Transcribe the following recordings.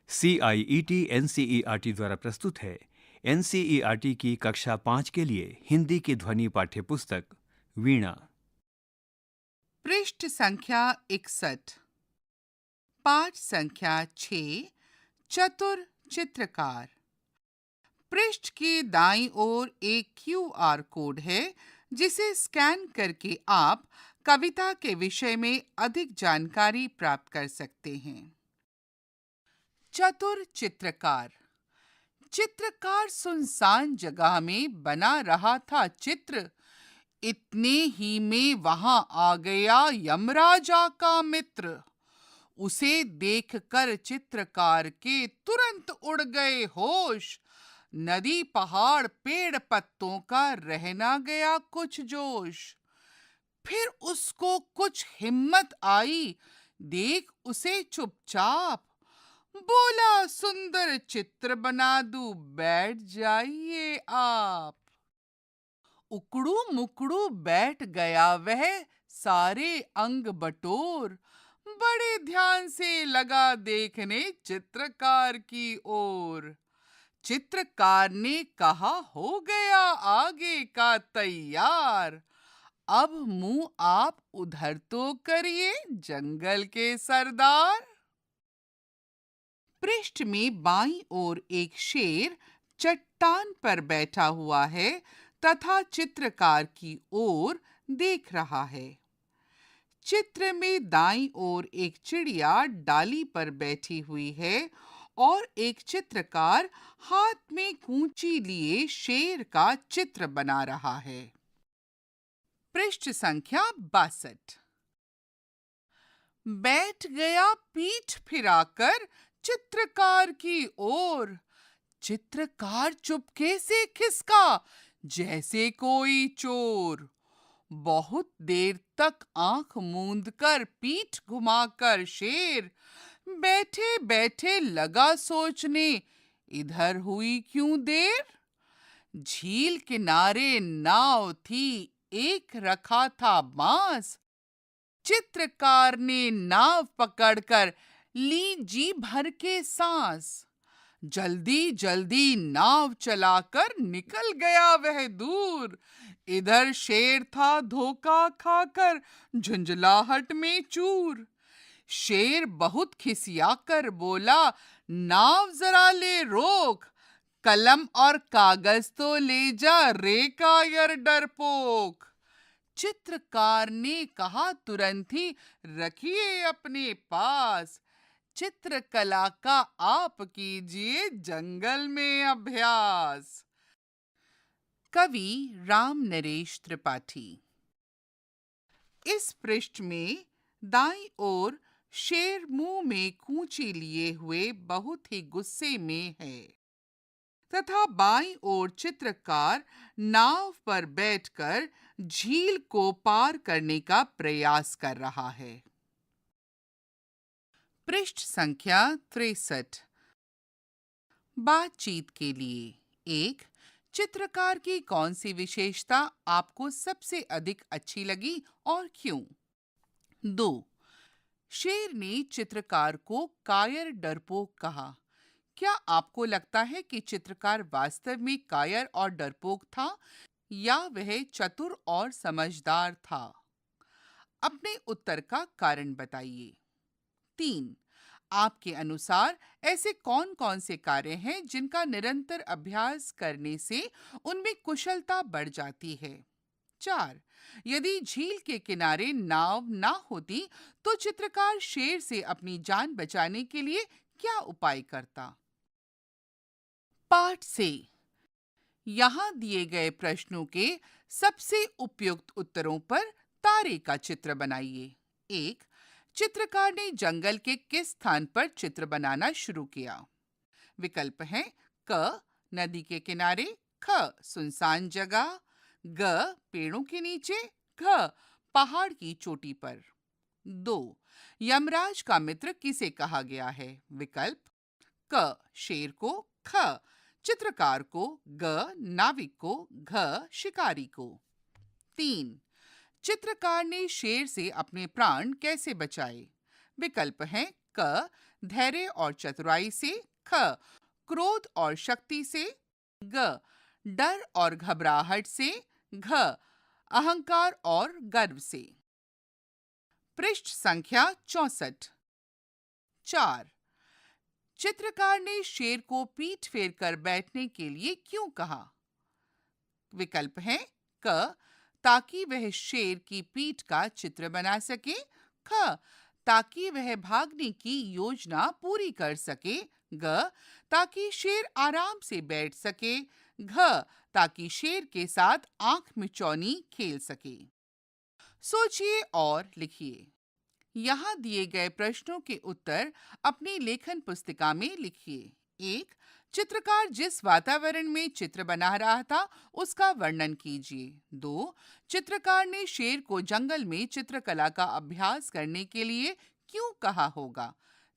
CIET NCERT द्वारा प्रस्तुत है। NCERT की कक्षा 5 के लिए हिंदी की ध्वनि पाठ्य पुस्तक वीणा। पृष्ठ संख्या 61, पाठ संख्या 6, चतुर चित्रकार। पृष्ठ के दाईं ओर एक QR कोड है जिसे स्कैन करके आप कविता के विषय में अधिक जानकारी प्राप्त कर सकते हैं। चतुर चित्रकार। चित्रकार सुनसान जगह में बना रहा था चित्र। इतने ही में वहां आ गया यमराजा का मित्र। उसे देखकर चित्रकार के तुरंत उड़ गए होश। नदी पहाड़ पेड़ पत्तों का रह ना गया कुछ जोश। फिर उसको कुछ हिम्मत आई, देख उसे चुपचाप। बोला सुंदर चित्र बना दूं, बैठ जाइए आप। उकड़ू मुकड़ू बैठ गया वह, सारे अंग बटोर। बड़े ध्यान से लगा देखने चित्रकार की ओर। चित्रकार ने कहा, हो गया आगे का तैयार। अब मुंह आप उधर तो करिए जंगल के सरदार। पृष्ठ में बाईं ओर एक शेर चट्टान पर बैठा हुआ है तथा चित्रकार की ओर देख रहा है। चित्र में दाईं ओर एक चिड़िया डाली पर बैठी हुई है और एक चित्रकार हाथ में कूंची लिए शेर का चित्र बना रहा है। पृष्ठ संख्या 62, बैठ गया पीठ फिराकर चित्रकार की ओर। चित्रकार चुपके से खिसका जैसे कोई चोर। बहुत देर तक आंख मूंद कर पीठ घुमाकर शेर बैठे बैठे लगा सोचने, इधर हुई क्यों देर। झील किनारे नाव थी, एक रखा था बांस। चित्रकार ने नाव पकड़कर ली जी भर के सांस। जल्दी जल्दी नाव चलाकर निकल गया वह दूर। इधर शेर था धोखा खाकर झुंझलाहट में चूर। शेर बहुत खिसियाकर बोला, नाव जरा ले रोक, कलम और कागज तो ले जा रे कायर डरपोक। चित्रकार ने कहा तुरंत ही, रखिए अपने पास, चित्रकला का आप कीजिए जंगल में अभ्यास। कवि राम नरेश त्रिपाठी। इस पृष्ठ में दाईं ओर शेर मुंह में कूंची लिए हुए बहुत ही गुस्से में है तथा बाईं ओर चित्रकार नाव पर बैठकर झील को पार करने का प्रयास कर रहा है। पृष्ठ संख्या 63, बातचीत के लिए। 1. चित्रकार की कौन सी विशेषता आपको सबसे अधिक अच्छी लगी और क्यों? 2. शेर ने चित्रकार को कायर डरपोक कहा। क्या आपको लगता है कि चित्रकार वास्तव में कायर और डरपोक था या वह चतुर और समझदार था? अपने उत्तर का कारण बताइए। 3. आपके अनुसार ऐसे कौन-कौन से कार्य हैं जिनका निरंतर अभ्यास करने से उनमें कुशलता बढ़ जाती है? 4. यदि झील के किनारे नाव ना होती तो चित्रकार शेर से अपनी जान बचाने के लिए क्या उपाय करता? पाठ से यहाँ दिए गए प्रश्नों के सबसे उपयुक्त उत्तरों पर तारे का चित्र बनाइए। 1. चित्रकार ने जंगल के किस स्थान पर चित्र बनाना शुरू किया? विकल्प हैं क. नदी के किनारे, ख. सुनसान जगह, ग. पेड़ों के नीचे, घ. पहाड़ की चोटी पर। 2. यमराज का मित्र किसे कहा गया है? विकल्प क. शेर को, ख. चित्रकार को, ग. नाविक को, घ. शिकारी को। 3. चित्रकार ने शेर से अपने प्राण कैसे बचाए? विकल्प हैं क. धैर्य और चतुराई से। ख, क्रोध और शक्ति से। ग, डर और घबराहट से। घ, अहंकार और गर्व से। पृष्ठ संख्या 64। 4. चित्रकार ने शेर को पीठ फेर कर बैठने के लिए क्यों कहा? विकल्प है क, ताकि वह शेर की पीठ का चित्र बना सके। ख, ताकि वह भागने की योजना पूरी कर सके। ग, ताकि शेर आराम से बैठ सके। घ, ताकि शेर के साथ आंख मिचौनी खेल सके। सोचिए और लिखिए। यहाँ दिए गए प्रश्नों के उत्तर अपनी लेखन पुस्तिका में लिखिए। 1. चित्रकार जिस वातावरण में चित्र बना रहा था उसका वर्णन कीजिए। 2. चित्रकार ने शेर को जंगल में चित्रकला का अभ्यास करने के लिए क्यों कहा होगा?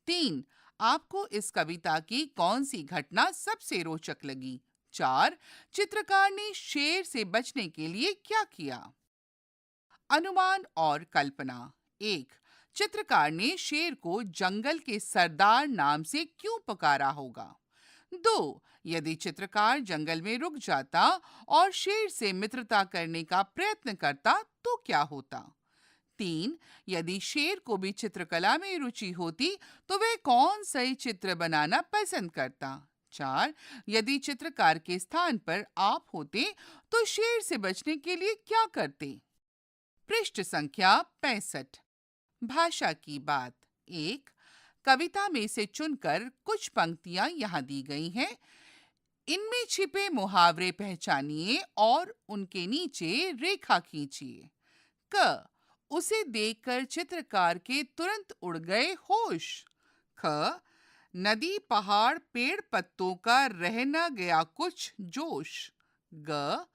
3. आपको इस कविता की कौन सी घटना सबसे रोचक लगी? 4. चित्रकार ने शेर से बचने के लिए क्या किया? अनुमान और कल्पना। 1. चित्रकार ने शेर को जंगल के सरदार नाम से क्यों पुकारा होगा? 2. यदि चित्रकार जंगल में रुक जाता और शेर से मित्रता करने का प्रयत्न करता तो क्या होता? 3. यदि शेर को भी चित्रकला में रुचि होती तो वह कौन सही चित्र बनाना पसंद करता? 4. यदि चित्रकार के स्थान पर आप होते तो शेर से बचने के लिए क्या करते? पृष्ठ संख्या 65। भाषा की बात। 1. कविता में से चुनकर कुछ पंक्तियां यहाँ दी गई हैं। इनमें छिपे मुहावरे पहचानिए और उनके नीचे रेखा खींचिए। क, उसे देखकर चित्रकार के तुरंत उड़ गए होश। ख, नदी पहाड़ पेड़ पत्तों का रह न गया कुछ जोश। ग,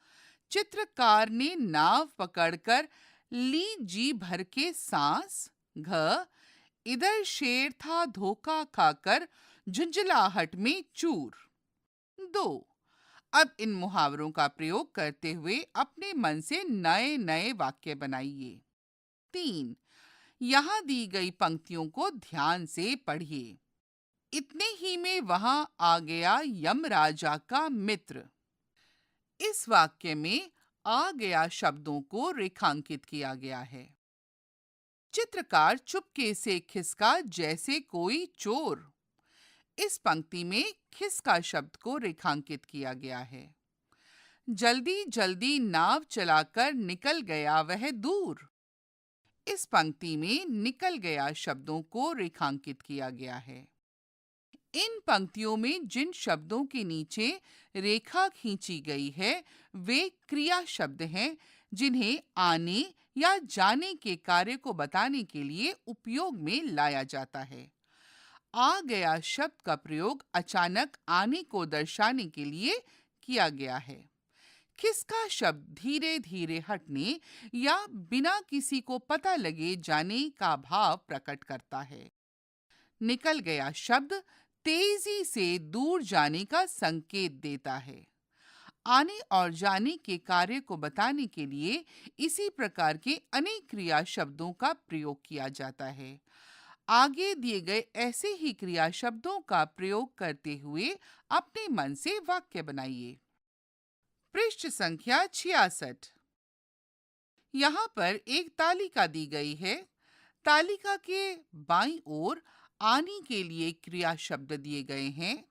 चित्रकार ने नाव पकड़कर ली जी भर के सांस। घ, इधर शेर था धोखा खाकर झुंझलाहट में चूर। 2. अब इन मुहावरों का प्रयोग करते हुए अपने मन से नए नए वाक्य बनाइए। 3. यहाँ दी गई पंक्तियों को ध्यान से पढ़िए। इतने ही में वहां आ गया यमराजा का मित्र। इस वाक्य में आ गया शब्दों को रेखांकित किया गया है। चित्रकार चुपके से खिसका जैसे कोई चोर। इस पंक्ति में खिसका शब्द को रेखांकित किया गया है। जल्दी जल्दी नाव चलाकर निकल गया वह दूर। इस पंक्ति में निकल गया शब्दों को रेखांकित किया गया है। इन पंक्तियों में जिन शब्दों के नीचे रेखा खींची गई है वे क्रिया शब्द हैं जिन्हें आने या जाने के कार्य को बताने के लिए उपयोग में लाया जाता है। आ गया शब्द का प्रयोग अचानक आने को दर्शाने के लिए किया गया है। खिसका शब्द धीरे धीरे हटने या बिना किसी को पता लगे जाने का भाव प्रकट करता है। निकल गया शब्द तेजी से दूर जाने का संकेत देता है। आने और जाने के कार्य को बताने के लिए इसी प्रकार के अनेक क्रिया शब्दों का प्रयोग किया जाता है। आगे दिए गए ऐसे ही क्रिया शब्दों का प्रयोग करते हुए अपने मन से वाक्य बनाइए। पृष्ठ संख्या 66। यहाँ पर एक तालिका दी गई है। तालिका के बाईं ओर आने के लिए क्रिया शब्द दिए गए हैं।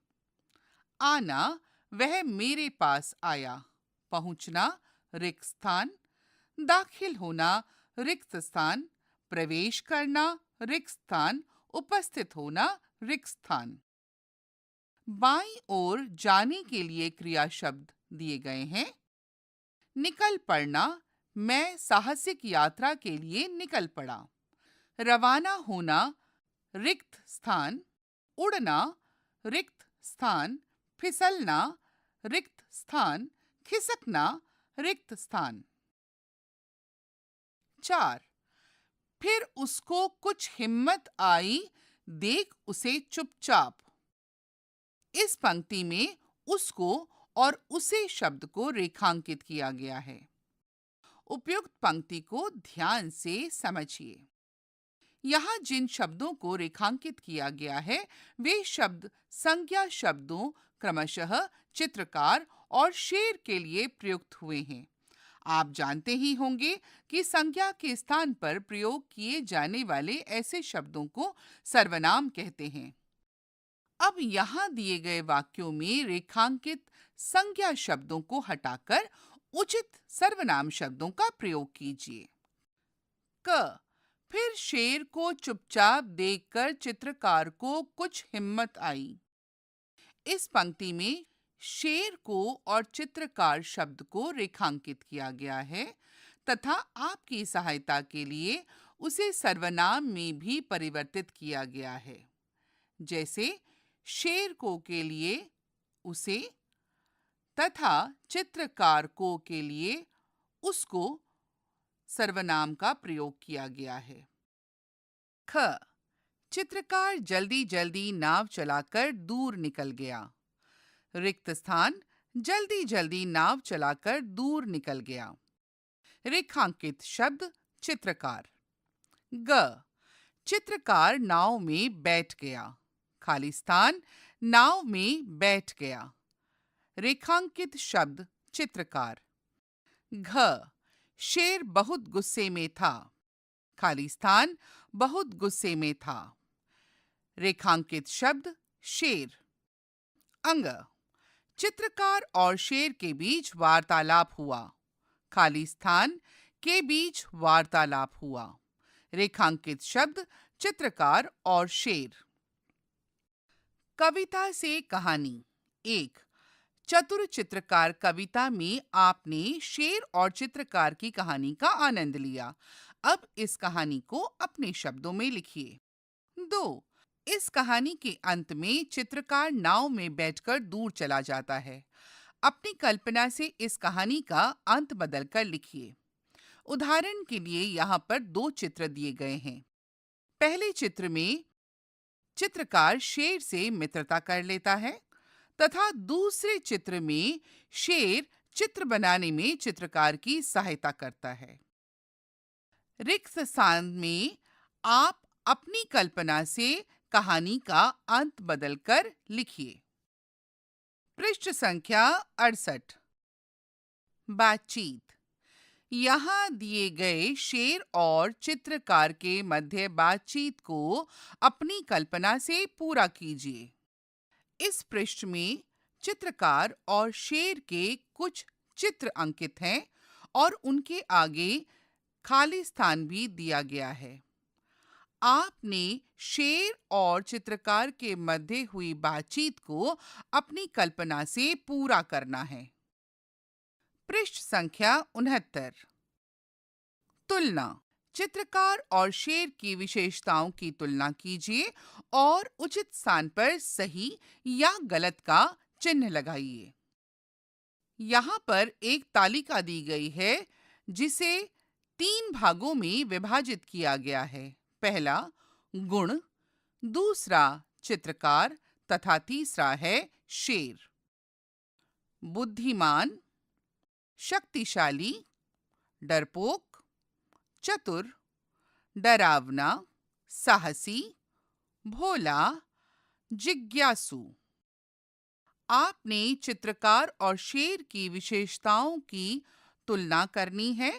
आना, वह मेरे पास आया। पहुंचना, रिक्त स्थान। दाखिल होना, रिक्त स्थान। प्रवेश करना, रिक्त स्थान। उपस्थित होना, रिक्त स्थान। बाईं ओर जाने के लिए क्रिया शब्द दिए गए हैं। निकल पड़ना, मैं साहसिक यात्रा के लिए निकल पड़ा। रवाना होना, रिक्त स्थान। उड़ना, रिक्त स्थान। फिसलना, रिक्त स्थान। खिसकना, रिक्त स्थान। 4. फिर उसको कुछ हिम्मत आई, देख उसे चुपचाप। इस पंक्ति में उसको और उसे शब्द को रेखांकित किया गया है। उपयुक्त पंक्ति को ध्यान से समझिए। यहाँ जिन शब्दों को रेखांकित किया गया है वे शब्द संज्ञा शब्दों क्रमशः चित्रकार और शेर के लिए प्रयुक्त हुए हैं। आप जानते ही होंगे कि संज्ञा के स्थान पर प्रयोग किए जाने वाले ऐसे शब्दों को सर्वनाम कहते हैं। अब यहाँ दिए गए वाक्यों में रेखांकित संज्ञा शब्दों को हटाकर उचित सर्वनाम शब्दों का प्रयोग कीजिए। क फिर शेर को चुपचाप देखकर चित्रकार को कुछ हिम्मत आई। इस पंक्ति में शेर को और चित्रकार शब्द को रेखांकित किया गया है तथा आपकी सहायता के लिए उसे सर्वनाम में भी परिवर्तित किया गया है। जैसे शेर को के लिए उसे तथा चित्रकार को के लिए उसको सर्वनाम का प्रयोग किया गया है। ख चित्रकार जल्दी जल्दी नाव चलाकर दूर निकल गया। रिक्त स्थान जल्दी जल्दी नाव चलाकर दूर निकल गया। रेखांकित शब्द चित्रकार। ग चित्रकार नाव में बैठ गया। खाली स्थान नाव में बैठ गया। रेखांकित शब्द चित्रकार। घ शेर बहुत गुस्से में था। खाली स्थान बहुत गुस्से में था। रेखांकित शब्द शेर। अंग चित्रकार और शेर के बीच वार्तालाप हुआ। खाली स्थान के बीच वार्तालाप हुआ। रेखांकित शब्द चित्रकार और शेर। कविता से कहानी। 1 चतुर चित्रकार कविता में आपने शेर और चित्रकार की कहानी का आनंद लिया। अब इस कहानी को अपने शब्दों में लिखिए। 2 इस कहानी के अंत में चित्रकार नाव में बैठकर दूर चला जाता है। अपनी कल्पना से इस कहानी का अंत बदलकर लिखिए। उदाहरण के लिए यहाँ पर 2 चित्र दिए गए हैं। पहले चित्र में चित्रकार शेर से मित्रता कर लेता है तथा दूसरे चित्र में शेर चित्र बनाने में चित्रकार की सहायता करता है। रिक्त स्थान में आप अपनी कल्पना से कहानी का अंत बदलकर लिखिए। पृष्ठ संख्या 68। बातचीत। यहाँ दिए गए शेर और चित्रकार के मध्य बातचीत को अपनी कल्पना से पूरा कीजिए। इस पृष्ठ में चित्रकार और शेर के कुछ चित्र अंकित हैं और उनके आगे खाली स्थान भी दिया गया है। आपने शेर और चित्रकार के मध्य हुई बातचीत को अपनी कल्पना से पूरा करना है। पृष्ठ संख्या 69। तुलना। चित्रकार और शेर की विशेषताओं की तुलना कीजिए और उचित स्थान पर सही या गलत का चिन्ह लगाइए। यहाँ पर एक तालिका दी गई है जिसे 3 भागों में विभाजित किया गया है। पहला गुण, दूसरा चित्रकार तथा तीसरा है शेर। बुद्धिमान, शक्तिशाली, डरपोक, चतुर, डरावना, साहसी, भोला, जिज्ञासु। आपने चित्रकार और शेर की विशेषताओं की तुलना करनी है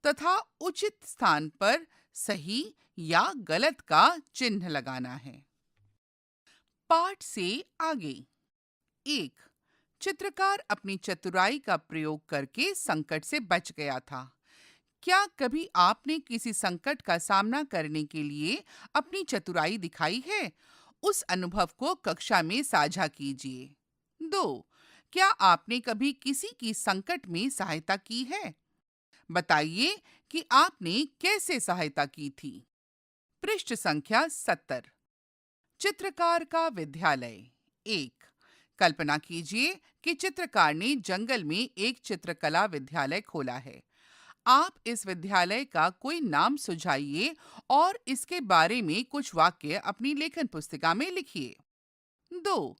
तथा उचित स्थान पर सही या गलत का चिन्ह लगाना है। पाठ से आगे। 1 चित्रकार अपनी चतुराई का प्रयोग करके संकट से बच गया था। क्या कभी आपने किसी संकट का सामना करने के लिए अपनी चतुराई दिखाई है? उस अनुभव को कक्षा में साझा कीजिए। 2 क्या आपने कभी किसी की संकट में सहायता की है? बताइए कि आपने कैसे सहायता की थी। पृष्ठ संख्या 70। चित्रकार का विद्यालय। 1 कल्पना कीजिए कि चित्रकार ने जंगल में एक चित्रकला विद्यालय खोला है। आप इस विद्यालय का कोई नाम सुझाइए और इसके बारे में कुछ वाक्य अपनी लेखन पुस्तिका में लिखिए। 2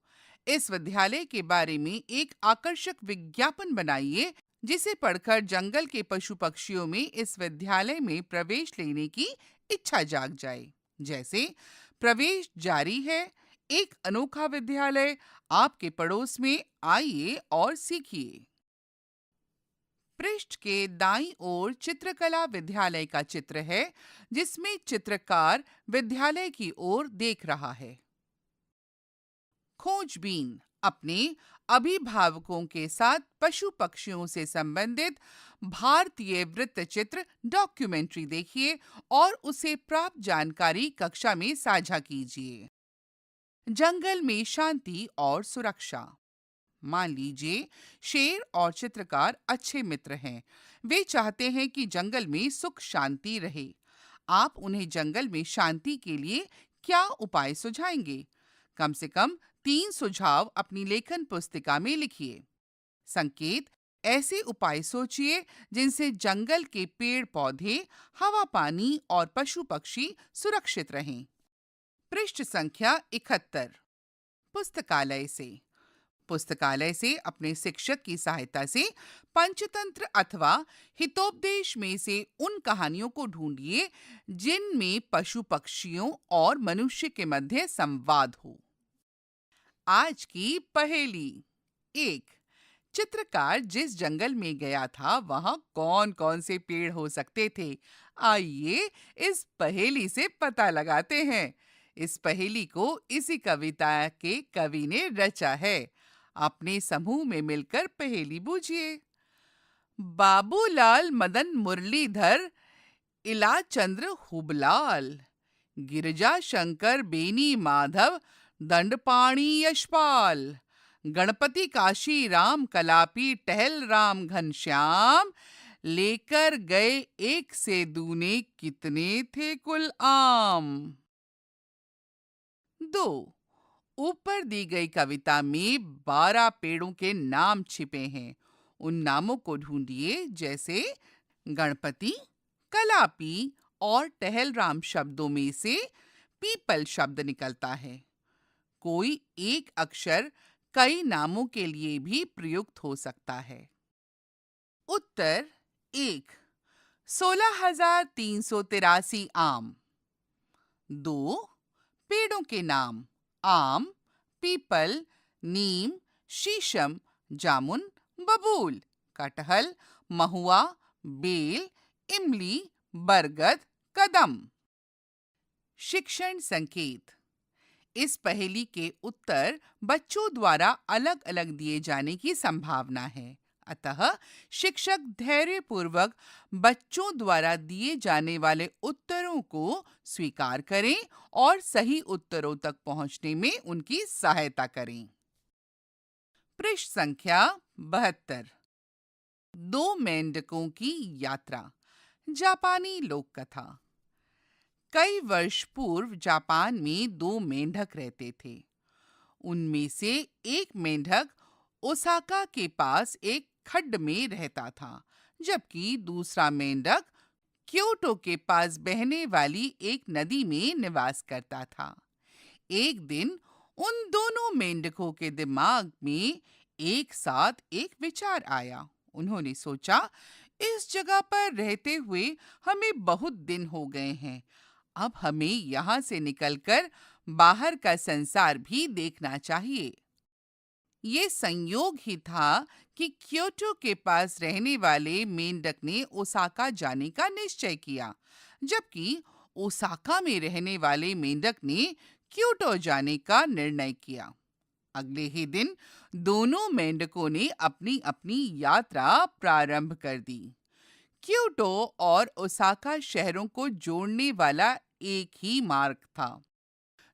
इस विद्यालय के बारे में एक आकर्षक विज्ञापन बनाइए जिसे पढ़कर जंगल के पशु पक्षियों में इस विद्यालय में प्रवेश लेने की इच्छा जाग जाए। जैसे प्रवेश जारी है, एक अनोखा विद्यालय आपके पड़ोस में, आइए और सीखिए। पृष्ठ के दाईं ओर चित्रकला विद्यालय का चित्र है, जिसमें चित्रकार विद्यालय की ओर देख रहा है। खोजबीन अपने अभिभावकों के साथ पशु पक्षियों से संबंधित भारतीय वृत्तचित्र डॉक्यूमेंट्री देखिए और उसे प्राप्त जानकारी कक्षा में साझा कीजिए। जंगल में शांति और सुरक्षा। मान लीजिए शेर और चित्रकार अच्छे मित्र हैं। वे चाहते हैं कि जंगल में सुख शांति रहे। आप उन्हें जंगल में शांति के लिए क्या उपाय सुझाएंगे? कम से कम 3 सुझाव अपनी लेखन पुस्तिका में लिखिए। संकेत: ऐसे उपाय सोचिए जिनसे जंगल के पेड़ पौधे, हवा पानी और पशु पक्षी सुरक्षित रहें। पृष्ठ संख्या 71। पुस्तकालय से अपने शिक्षक की सहायता से पंचतंत्र अथवा हितोपदेश में से उन कहानियों को ढूंढिए जिनमें पशु पक्षियों और मनुष्य के मध्य संवाद हो। आज की पहेली। 1. चित्रकार जिस जंगल में गया था वहां कौन-कौन से पेड़ हो सकते थे? आइए इस पहेली से पता लगाते हैं। इस पहेली को इसी कविता के कवि ने रचा है। अपने समूह में मिलकर पहेली बूझिए। बाबूलाल मदन मुरलीधर इलाचंद्र हुबलाल, गिरिजा शंकर बेनी माधव दंडपाणी यशपाल, गणपति काशी राम कलापी टहल राम घनश्याम, लेकर गए एक से दूने कितने थे कुल आम। 2. ऊपर दी गई कविता में 12 पेड़ों के नाम छिपे हैं। उन नामों को ढूंढिए जैसे गणपति, कलापी और टहलराम शब्दों में से पीपल शब्द निकलता है। कोई एक अक्षर कई नामों के लिए भी प्रयुक्त हो सकता है। उत्तर 1. 16,383 आम। 2. पेड़ों के नाम: आम, पीपल, नीम, शीशम, जामुन, बबूल, कटहल, महुआ, बेल, इमली, बरगद, कदम। शिक्षण संकेत: इस पहेली के उत्तर बच्चों द्वारा अलग-अलग दिए जाने की संभावना है। अतः शिक्षक धैर्यपूर्वक बच्चों द्वारा दिए जाने वाले उत्तरों को स्वीकार करें और सही उत्तरों तक पहुंचने में उनकी सहायता करें। पृष्ठ संख्या 72। 2 मेंढकों की यात्रा। जापानी लोक कथा। कई वर्ष पूर्व जापान में 2 मेंढक रहते थे। उनमें से एक मेंढक ओसाका के पास एक खड्ड में रहता था, जबकि दूसरा मेंढक क्योटो के पास बहने वाली एक नदी में निवास करता था। एक दिन उन दोनों मेंढकों के दिमाग में एक साथ एक विचार आया। उन्होंने सोचा, इस जगह पर रहते हुए हमें बहुत दिन हो गए हैं। अब हमें यहाँ से निकलकर बाहर का संसार भी देखना चाहिए। ये संयोग ही था कि क्योटो के पास रहने वाले मेंढक ने ओसाका जाने का निश्चय किया, जबकि ओसाका में रहने वाले मेंढक ने क्योटो जाने का निर्णय किया। अगले ही दिन दोनों मेंढकों ने अपनी-अपनी यात्रा प्रारंभ कर दी। क्योटो और ओसाका शहरों को जोड़ने वाला एक ही मार्ग था।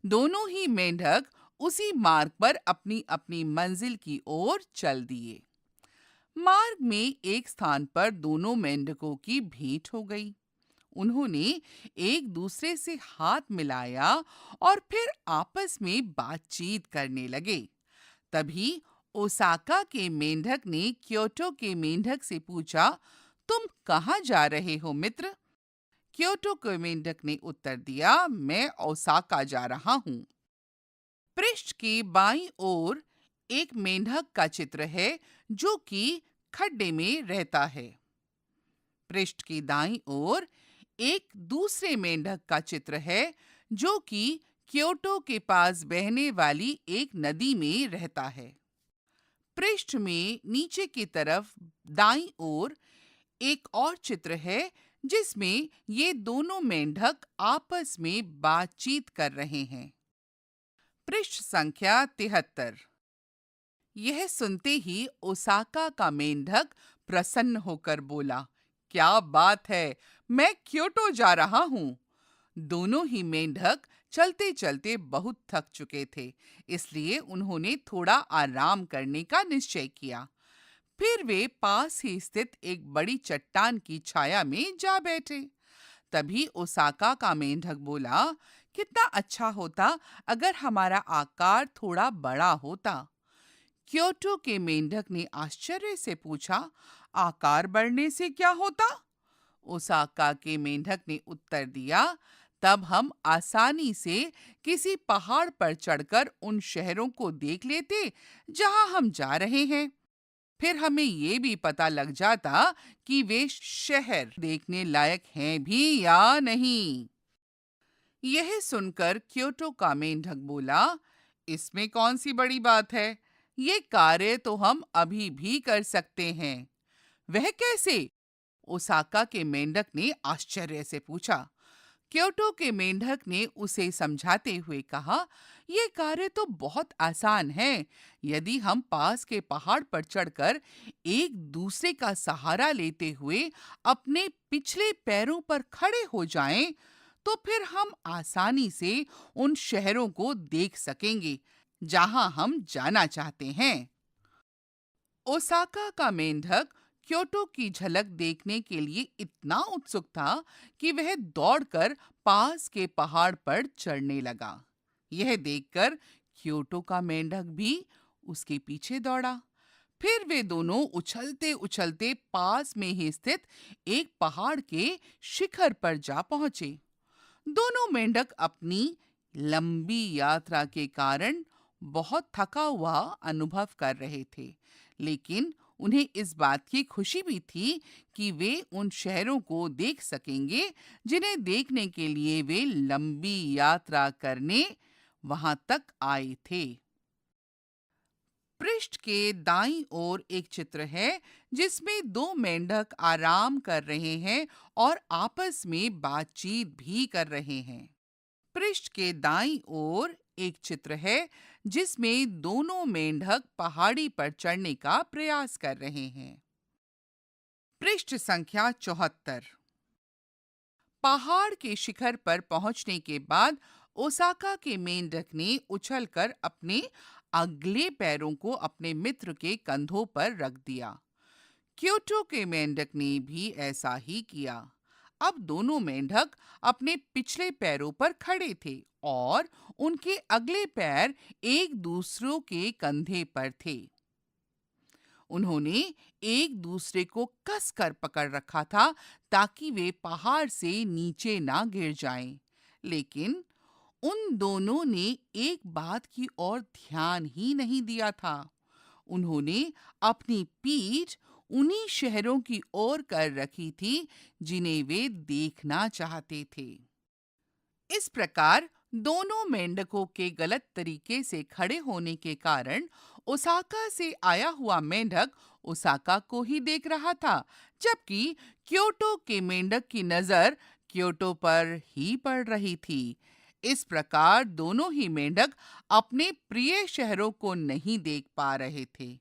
दोनों ही मेंढक उसी मार्ग पर अपनी-अपनी मंजिल की ओर चल दिए। मार्ग में एक स्थान पर दोनों मेंढकों की भेंट हो गई। उन्होंने एक दूसरे से हाथ मिलाया और फिर आपस में बातचीत करने लगे। तभी ओसाका के मेंढक ने क्योटो के मेंढक से पूछा, तुम कहाँ जा रहे हो मित्र? क्योटो के मेंढक ने उत्तर दिया, मैं ओसाका जा रहा हूँ। पृष्ठ की बाईं ओर एक मेंढक का चित्र है जो कि खड्डे में रहता है। पृष्ठ की दाईं ओर एक दूसरे मेंढक का चित्र है जो कि क्योटो के पास बहने वाली एक नदी में रहता है। पृष्ठ में नीचे की तरफ दाईं ओर एक और चित्र है जिसमें ये दोनों मेंढक आपस में बातचीत कर रहे हैं। पृष्ठ संख्या 73। यह सुनते ही ओसाका का मेंढक प्रसन्न होकर बोला, क्या बात है, मैं क्योटो जा रहा हूँ। दोनों ही मेंढक चलते चलते बहुत थक चुके थे, इसलिए उन्होंने थोड़ा आराम करने का निश्चय किया। फिर वे पास ही स्थित एक बड़ी चट्टान की छाया में जा बैठे। तभी ओसाका का मेंढक बोला, कितना अच्छा होता अगर हमारा आकार थोड़ा बड़ा होता। क्योटो के मेंढक ने आश्चर्य से पूछा, आकार बढ़ने से क्या होता? ओसाका के मेंढक ने उत्तर दिया, तब हम आसानी से किसी पहाड़ पर चढ़कर उन शहरों को देख लेते जहां हम जा रहे हैं। फिर हमें ये भी पता लग जाता कि वे शहर देखने लायक हैं भी या नहीं। यह सुनकर क्योटो का मेंढक बोला, इसमें कौन सी बड़ी बात है? ये कार्य तो हम अभी भी कर सकते हैं। वह कैसे? ओसाका के मेंढक ने आश्चर्य से पूछा। क्योटो के मेंढक ने उसे समझाते हुए कहा, यह कार्य तो बहुत आसान है। यदि हम पास के पहाड़ पर चढ़कर एक दूसरे का सहारा लेते हुए अपने पिछले पैरों पर खड़े हो जाएं, तो फिर हम आसानी से उन शहरों को देख सकेंगे जहां हम जाना चाहते हैं। ओसाका का मेंढक क्योटो की झलक देखने के लिए इतना उत्सुक था कि वह दौड़कर पास के पहाड़ पर चढ़ने लगा। यह देखकर क्योटो का मेंढक भी उसके पीछे दौड़ा। फिर वे दोनों उछलते उछलते पास में ही स्थित एक पहाड़ के शिखर पर जा पहुंचे। दोनों मेंढक अपनी लंबी यात्रा के कारण बहुत थका हुआ अनुभव कर रहे थे, लेकिन उन्हें इस बात की खुशी भी थी कि वे उन शहरों को देख सकेंगे जिन्हें देखने के लिए वे लंबी यात्रा करने वहां तक आए थे। पृष्ठ के दाईं ओर एक चित्र है जिसमें दो मेंढक आराम कर रहे हैं और आपस में बातचीत भी कर रहे हैं। पृष्ठ के दाईं ओर एक चित्र है जिसमें दोनों मेंढक पहाड़ी पर चढ़ने का प्रयास कर रहे हैं। पृष्ठ संख्या 74। पहाड़ के शिखर पर पहुंचने के बाद ओसाका के मेंढक ने उछलकर अपने अगले पैरों को अपने मित्र के कंधों पर रख दिया। क्योटो के मेंढक ने भी ऐसा ही किया। अब दोनों मेंढक अपने पिछले पैरों पर खड़े थे और उनके अगले पैर एक दूसरों के कंधे पर थे। उन्होंने एक दूसरे को कसकर पकड़ रखा था ताकि वे पहाड़ से नीचे ना गिर जाएं। लेकिन उन दोनों ने एक बात की ओर ध्यान ही नहीं दिया था। उन्होंने अपनी पीठ उन्हीं शहरों की ओर कर रखी थी जिन्हें वे देखना चाहते थे। इस प्रकार दोनों मेंढकों के गलत तरीके से खड़े होने के कारण ओसाका से आया हुआ मेंढक ओसाका को ही देख रहा था, जबकि क्योटो के मेंढक की नजर क्योटो पर ही पड़ रही थी। इस प्रकार दोनों ही मेंढक अपने प्रिय शहरों को नहीं देख पा रहे थे।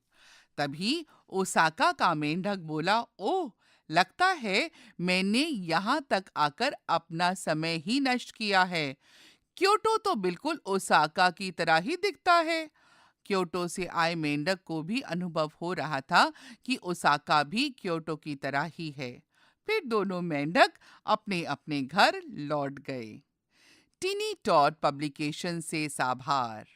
तभी ओसाका का मेंढक बोला, ओह, लगता है मैंने यहाँ तक आकर अपना समय ही नष्ट किया है। क्योटो तो बिल्कुल ओसाका की तरह ही दिखता है। क्योटो से आए मेंढक को भी अनुभव हो रहा था कि ओसाका भी क्योटो की तरह ही है। फिर दोनों मेंढक अपने अपने घर लौट गए। टीनी टॉड पब्लिकेशन से साभार।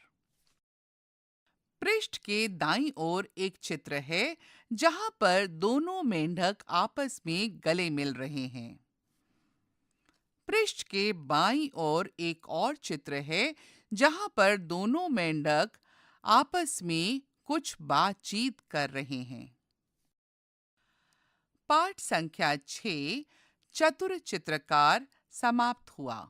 पृष्ठ के दाईं ओर एक चित्र है जहां पर दोनों मेंढक आपस में गले मिल रहे हैं। पृष्ठ के बाईं ओर एक और चित्र है जहां पर दोनों मेंढक आपस में कुछ बातचीत कर रहे हैं। पाठ संख्या 6 चतुर चित्रकार समाप्त हुआ।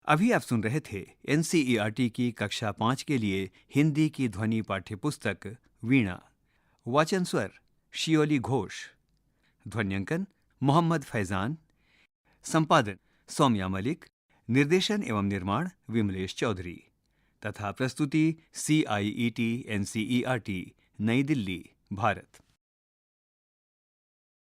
अभी आप सुन रहे थे एनसीईआरटी की कक्षा 5 के लिए हिंदी की ध्वनि पाठ्यपुस्तक वीणा। वाचन स्वर शियोली घोष, ध्वन्यांकन मोहम्मद फैजान, संपादन सौम्या मलिक, निर्देशन एवं निर्माण विमलेश चौधरी तथा प्रस्तुति CIET NCERT नई दिल्ली, भारत।